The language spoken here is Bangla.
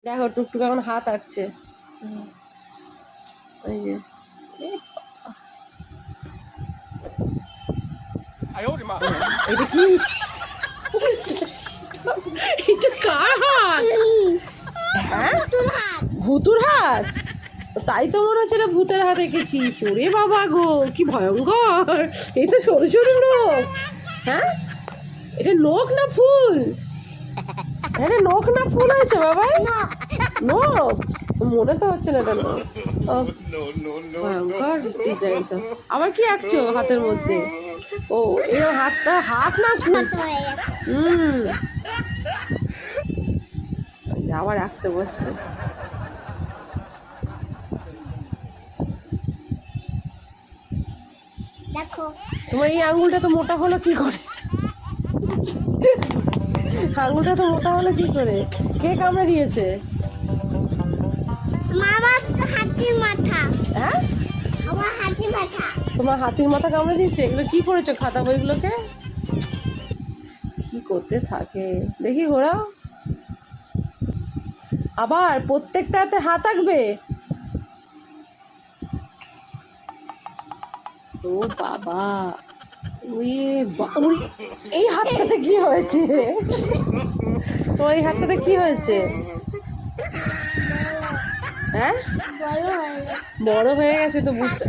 দেখো টুকটুক এখন হাত আঁকছে। এই যে এটা কি, এটা কার হাত? হ্যাঁ ভূতুর হাত, তাই তো মনে হচ্ছে এটা ভূতের হাত এঁকেছিস। ওরে বাবা গো কি ভয়ঙ্কর, এই তো সরু সরু লোক। হ্যাঁ এটা নোক না ফুল? এটা নোক না ফুল হয়েছে বাবা? নোক মনে তো হচ্ছে না এটা নোক। ভয়ঙ্কর ডিজাইন। আবার কি আঁকছো হাতের মধ্যে? ও এরকম হাতটা হাত না ফুল। আবার আঁকতে বসছে। তোমার এই আঙ্গুলটা তো মোটা হলো কি করে? আঙ্গুলটা তো মোটা হলো কি করে? কে কামড়ে দিয়েছে? হাতির মাথা। হ্যাঁ আমার হাতির মাথা। তোমার হাতির মাথা কামড়ে দিয়েছে? এগুলো কি করেছো খাতা বইগুলোকে? কি করতে থাকে দেখি ঘোরাও। আবার প্রত্যেকটাতে হাত আঁকবে? ও বাবা, এই হাতটাতে কি হয়েছে? তো এই হাতটাতে কি হয়েছে? হ্যাঁ বড় হয়ে গেছে তো বুঝতে